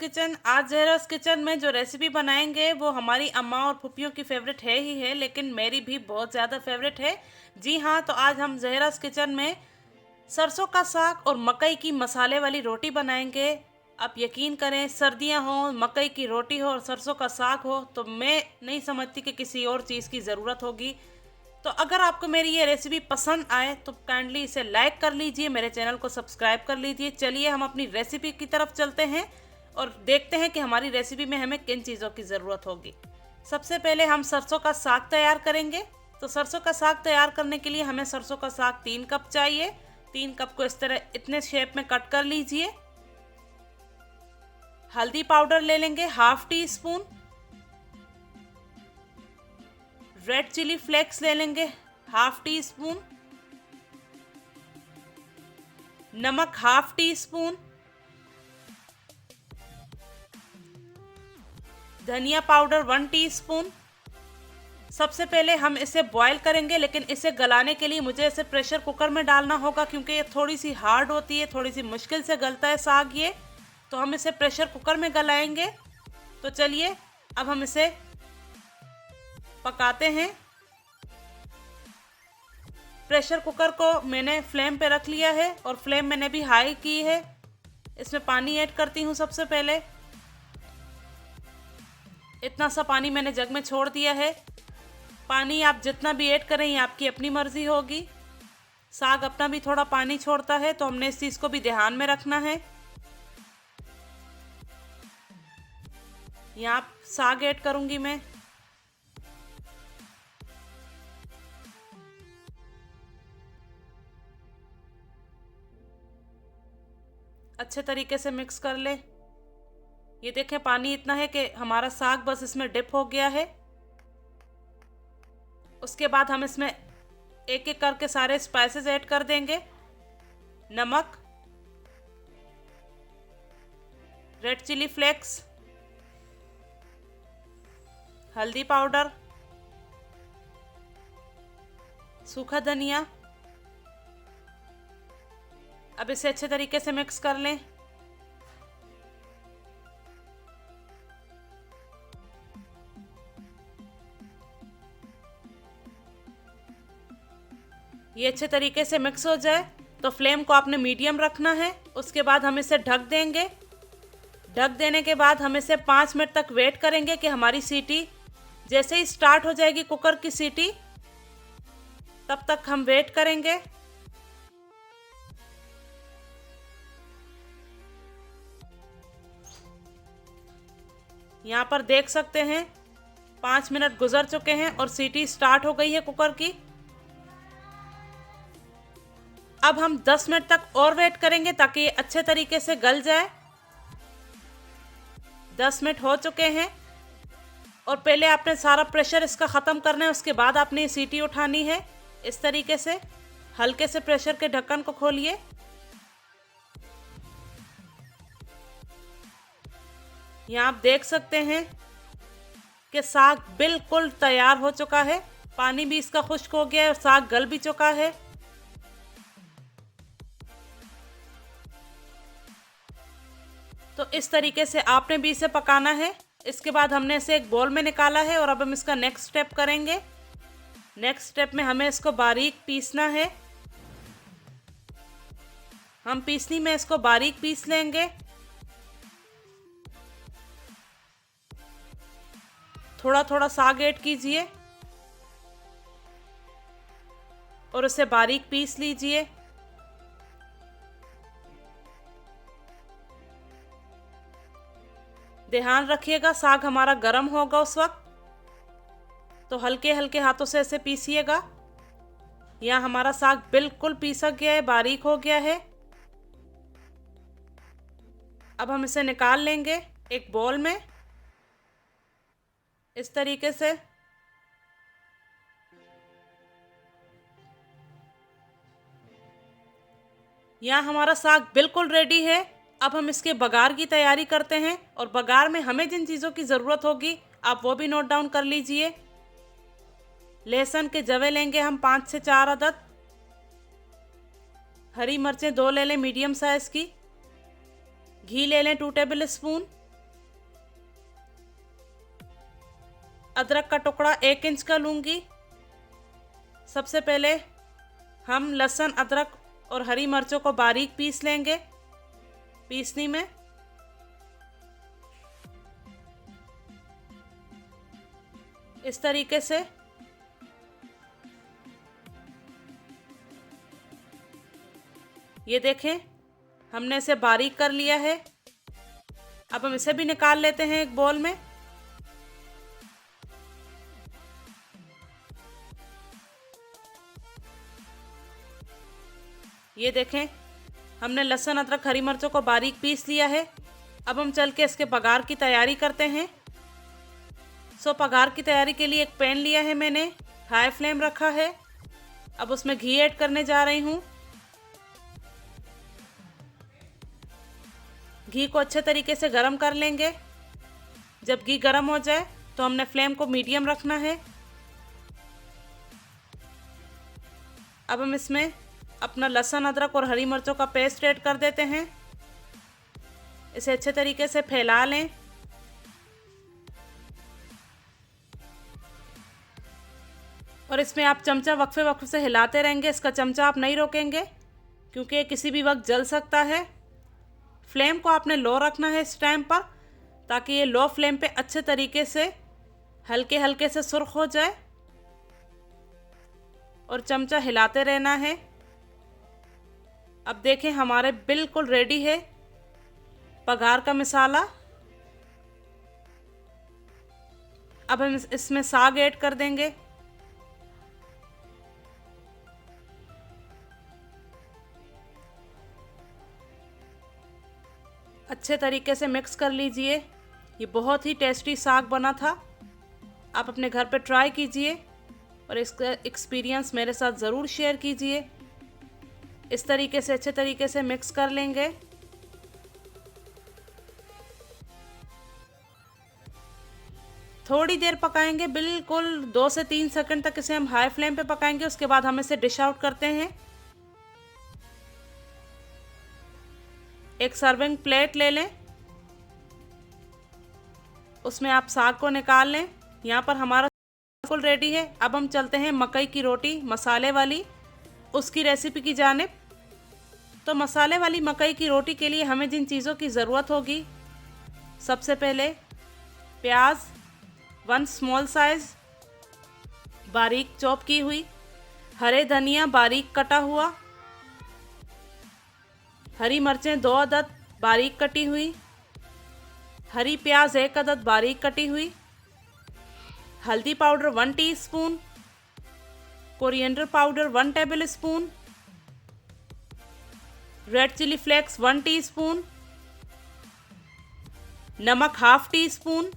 Kitchen. आज जहरास kitchen में जो रेसिपी बनाएंगे वो हमारी अम्मा और फूफियों की फेवरेट है ही है, लेकिन मेरी भी बहुत ज़्यादा फेवरेट है। जी हाँ, तो आज हम जहरास किचन में सरसों का साग और मकई की मसाले वाली रोटी बनाएंगे। आप यकीन करें, सर्दियाँ हों, मकई की रोटी हो और सरसों का साग हो तो मैं नहीं समझती कि किसी और चीज़ की ज़रूरत होगी। तो अगर आपको मेरी ये रेसिपी पसंद आए तो काइंडली इसे लाइक कर लीजिए, मेरे चैनल को सब्सक्राइब कर लीजिए। चलिए हम अपनी रेसिपी की तरफ चलते हैं और देखते हैं कि हमारी रेसिपी में हमें किन चीज़ों की ज़रूरत होगी। सबसे पहले हम सरसों का साग तैयार करेंगे। तो सरसों का साग तैयार करने के लिए हमें सरसों का साग 3 कप चाहिए। 3 कप को इस तरह इतने शेप में कट कर लीजिए। हल्दी पाउडर ले लेंगे ½ teaspoon. Red chilli flakes ले लेंगे ½ टी स्पून। नमक ½ टी स्पून। धनिया पाउडर 1 टीस्पून। सबसे पहले हम इसे बॉईल करेंगे, लेकिन इसे गलाने के लिए मुझे इसे प्रेशर कुकर में डालना होगा क्योंकि ये थोड़ी सी हार्ड होती है, थोड़ी सी मुश्किल से गलता है साग ये। तो हम इसे प्रेशर कुकर में गलाएंगे। तो चलिए अब हम इसे पकाते हैं। प्रेशर कुकर को मैंने फ्लेम पे रख लिया है और फ्लेम मैंने भी हाई की है। इसमें पानी ऐड करती हूँ। सबसे पहले इतना सा पानी मैंने जग में छोड़ दिया है। पानी आप जितना भी ऐड करें ये आपकी अपनी मर्जी होगी। साग अपना भी थोड़ा पानी छोड़ता है, तो हमने इस चीज़ को भी ध्यान में रखना है। यहाँ साग ऐड करूँगी मैं। अच्छे तरीके से मिक्स कर ले। ये देखें, पानी इतना है कि हमारा साग बस इसमें डिप हो गया है। उसके बाद हम इसमें एक एक करके सारे स्पाइसेस ऐड कर देंगे। नमक, रेड चिली फ्लेक्स, हल्दी पाउडर, सूखा धनिया। अब इसे अच्छे तरीके से मिक्स कर लें। ये अच्छे तरीके से मिक्स हो जाए तो फ्लेम को आपने मीडियम रखना है। उसके बाद हम इसे ढक देंगे। ढक देने के बाद हम इसे 5 मिनट तक वेट करेंगे कि हमारी सीटी जैसे ही स्टार्ट हो जाएगी, कुकर की सीटी, तब तक हम वेट करेंगे। यहाँ पर देख सकते हैं 5 मिनट गुजर चुके हैं और सीटी स्टार्ट हो गई है कुकर की। अब हम 10 मिनट तक और वेट करेंगे ताकि ये अच्छे तरीके से गल जाए। 10 मिनट हो चुके हैं और पहले आपने सारा प्रेशर इसका ख़त्म करना है, उसके बाद आपने ये सीटी उठानी है। इस तरीके से हल्के से प्रेशर के ढक्कन को खोलिए। यहाँ आप देख सकते हैं कि साग बिल्कुल तैयार हो चुका है। पानी भी इसका खुश्क हो गया है और साग गल भी चुका है। तो इस तरीके से आपने भी इसे पकाना है। इसके बाद हमने इसे एक बोल में निकाला है और अब हम इसका नेक्स्ट स्टेप करेंगे। नेक्स्ट स्टेप में हमें इसको बारीक पीसना है। हम पीसनी में इसको बारीक पीस लेंगे। थोड़ा थोड़ा साग ऐड कीजिए और उसे बारीक पीस लीजिए। ध्यान रखिएगा साग हमारा गर्म होगा उस वक्त, तो हल्के हल्के हाथों से इसे पीसिएगा। यहाँ हमारा साग बिल्कुल पीसा गया है, बारीक हो गया है। अब हम इसे निकाल लेंगे एक बाउल में इस तरीके से। यहाँ हमारा साग बिल्कुल रेडी है। अब हम इसके बघार की तैयारी करते हैं और बघार में हमें जिन चीज़ों की ज़रूरत होगी आप वो भी नोट डाउन कर लीजिए। लहसुन के जवे लेंगे हम 5 से 4 अदद। हरी मिर्चें 2 ले लें मीडियम साइज़ की। घी ले लें 2 टेबल स्पून। अदरक का टुकड़ा 1 इंच का लूँगी। सबसे पहले हम लहसुन, अदरक और हरी मिर्चों को बारीक पीस लेंगे पीसनी में। इस तरीके से ये देखें, हमने इसे बारीक कर लिया है। अब हम इसे भी निकाल लेते हैं एक बोल में। ये देखें, हमने लहसुन, अदरक, हरी मिर्चों को बारीक पीस लिया है। अब हम चल के इसके बघार की तैयारी करते हैं। बघार की तैयारी के लिए एक पैन लिया है मैंने, हाई फ्लेम रखा है। अब उसमें घी ऐड करने जा रही हूँ। घी को अच्छे तरीके से गरम कर लेंगे। जब घी गरम हो जाए तो हमने फ्लेम को मीडियम रखना है। अब हम इसमें अपना लहसुन, अदरक और हरी मिर्चों का पेस्ट ऐड कर देते हैं। इसे अच्छे तरीके से फैला लें। और इसमें आप चमचा वक्फे वक्फे से हिलाते रहेंगे। इसका चमचा आप नहीं रोकेंगे क्योंकि ये किसी भी वक्त जल सकता है। फ्लेम को आपने लो रखना है इस टाइम पर, ताकि ये लो फ्लेम पे अच्छे तरीके से हल्के हल्के से सुर्ख हो जाए। और चमचा हिलाते रहना है। अब देखें, हमारे बिल्कुल रेडी है बघार का मसाला। अब हम इसमें साग ऐड कर देंगे। अच्छे तरीके से मिक्स कर लीजिए। ये बहुत ही टेस्टी साग बना था। आप अपने घर पे ट्राई कीजिए और इसका एक्सपीरियंस मेरे साथ ज़रूर शेयर कीजिए। इस तरीके से अच्छे तरीके से मिक्स कर लेंगे। थोड़ी देर पकाएंगे, बिल्कुल 2 से 3 सेकंड तक इसे हम हाई फ्लेम पे पकाएंगे। उसके बाद हम इसे डिश आउट करते हैं। एक सर्विंग प्लेट ले लें, उसमें आप साग को निकाल लें। यहाँ पर हमारा बिल्कुल रेडी है। अब हम चलते हैं मकई की रोटी मसाले वाली, उसकी रेसिपी की जानिब। तो मसाले वाली मकई की रोटी के लिए हमें जिन चीज़ों की ज़रूरत होगी, सबसे पहले प्याज 1 स्मॉल साइज़ बारीक चॉप की हुई, हरे धनिया बारीक कटा हुआ, हरी मिर्चें 2 अदद बारीक कटी हुई, हरी प्याज 1 अदद बारीक कटी हुई, हल्दी powder 1 teaspoon, coriander powder 1 tablespoon, red chilli flakes 1 teaspoon, नमक ½ टीस्पून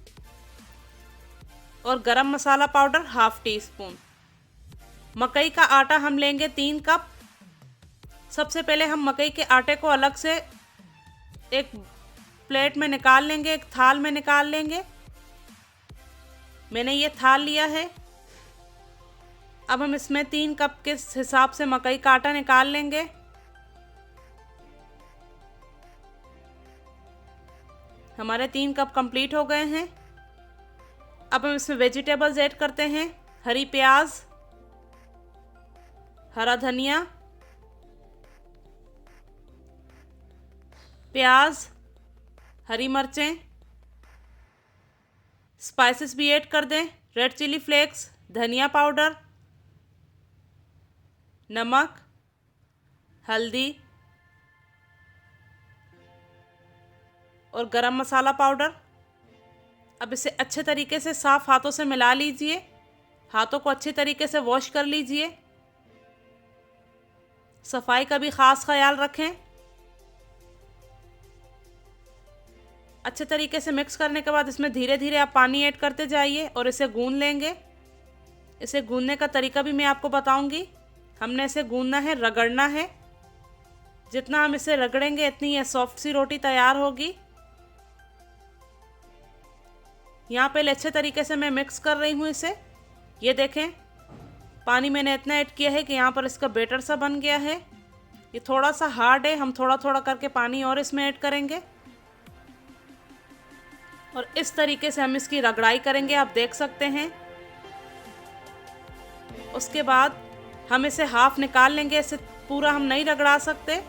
और गरम मसाला पाउडर ½ टीस्पून। मकई का आटा हम लेंगे 3 कप। सबसे पहले हम मकई के आटे को अलग से एक प्लेट में निकाल लेंगे, एक थाल में निकाल लेंगे। मैंने ये थाल लिया है। अब हम इसमें 3 कप के हिसाब से मकई का आटा निकाल लेंगे। हमारे 3 कप कंप्लीट हो गए हैं। अब हम इसमें वेजिटेबल्स ऐड करते हैं। हरी प्याज, हरा धनिया, प्याज, हरी मिर्चें, स्पाइसेस भी ऐड कर दें। रेड चिली फ्लेक्स, धनिया पाउडर, नमक, हल्दी और गरम मसाला पाउडर। अब इसे अच्छे तरीके से साफ हाथों से मिला लीजिए। हाथों को अच्छे तरीके से वॉश कर लीजिए। सफाई का भी ख़ास ख्याल रखें। अच्छे तरीके से मिक्स करने के बाद इसमें धीरे धीरे आप पानी ऐड करते जाइए और इसे गूंद लेंगे। इसे गूंदने का तरीका भी मैं आपको बताऊंगी। हमने इसे गूंदना है, रगड़ना है। जितना हम इसे रगड़ेंगे इतनी ये सॉफ्ट सी रोटी तैयार होगी। यहाँ पे अच्छे तरीके से मैं मिक्स कर रही हूँ इसे। ये देखें, पानी मैंने इतना ऐड किया है कि यहाँ पर इसका बैटर सा बन गया है। ये थोड़ा सा हार्ड है, हम थोड़ा थोड़ा करके पानी और इसमें ऐड करेंगे। और इस तरीके से हम इसकी रगड़ाई करेंगे, आप देख सकते हैं। उसके बाद हम इसे हाफ निकाल लेंगे, इसे पूरा हम नहीं रगड़ा सकते।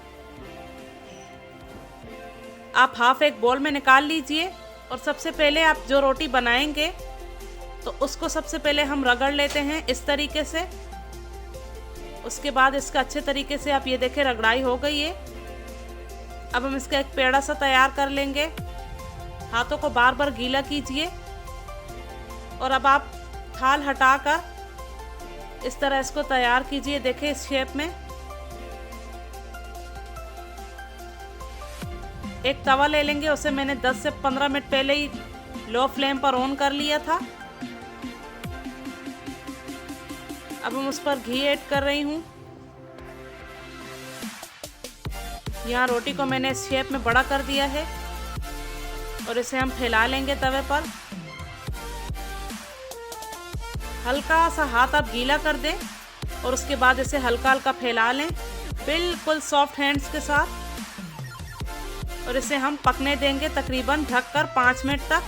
आप हाफ एक बोल में निकाल लीजिए और सबसे पहले आप जो रोटी बनाएंगे तो उसको सबसे पहले हम रगड़ लेते हैं इस तरीके से। उसके बाद इसका अच्छे तरीके से आप ये देखें रगड़ाई हो गई है। अब हम इसका एक पेड़ा सा तैयार कर लेंगे। हाथों को बार बार गीला कीजिए और अब आप थाल हटाकर इस तरह इसको तैयार कीजिए। देखें इस शेप में। एक तवा ले लेंगे, उसे मैंने 10 से 15 मिनट पहले ही लो फ्लेम पर ऑन कर लिया था। अब हम उस पर घी ऐड कर रही हूँ। यहाँ रोटी को मैंने इस शेप में बड़ा कर दिया है और इसे हम फैला लेंगे तवे पर। हल्का सा हाथ आप गीला कर दें और उसके बाद इसे हल्का हल्का फैला लें, बिल्कुल सॉफ्ट हैंड्स के साथ। और इसे हम पकने देंगे तकरीबन ढककर 5 मिनट तक।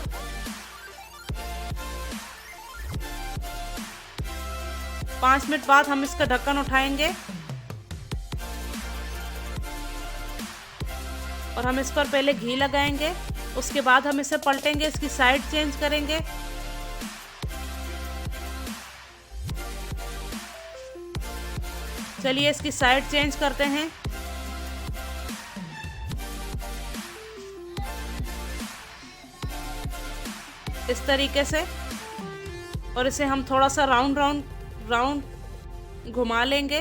पाँच मिनट बाद हम इसका ढक्कन उठाएंगे और हम इस पर पहले घी लगाएंगे। उसके बाद हम इसे पलटेंगे, इसकी साइड चेंज करेंगे। चलिए इसकी साइड चेंज करते हैं। इस तरीके से, और इसे हम थोड़ा सा राउंड घुमा लेंगे।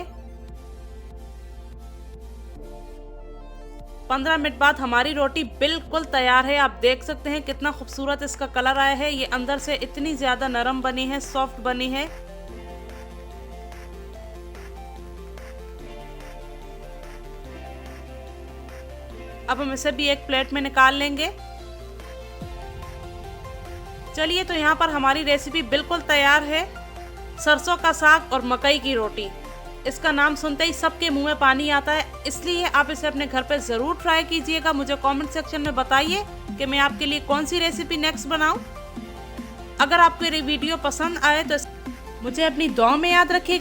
15 मिनट बाद हमारी रोटी बिल्कुल तैयार है। आप देख सकते हैं कितना खूबसूरत इसका कलर आया है। ये अंदर से इतनी ज़्यादा नरम बनी है, सॉफ्ट बनी है। अब हम इसे भी एक प्लेट में निकाल लेंगे। चलिए, तो यहाँ पर हमारी रेसिपी बिल्कुल तैयार है। सरसों का साग और मकई की रोटी, इसका नाम सुनते ही सबके मुंह में पानी आता है, इसलिए आप इसे अपने घर पे ज़रूर ट्राई कीजिएगा। मुझे कमेंट सेक्शन में बताइए कि मैं आपके लिए कौन सी रेसिपी नेक्स्ट बनाऊं। अगर आपको ये वीडियो पसंद आए तो मुझे अपनी दुआ में याद रखिए।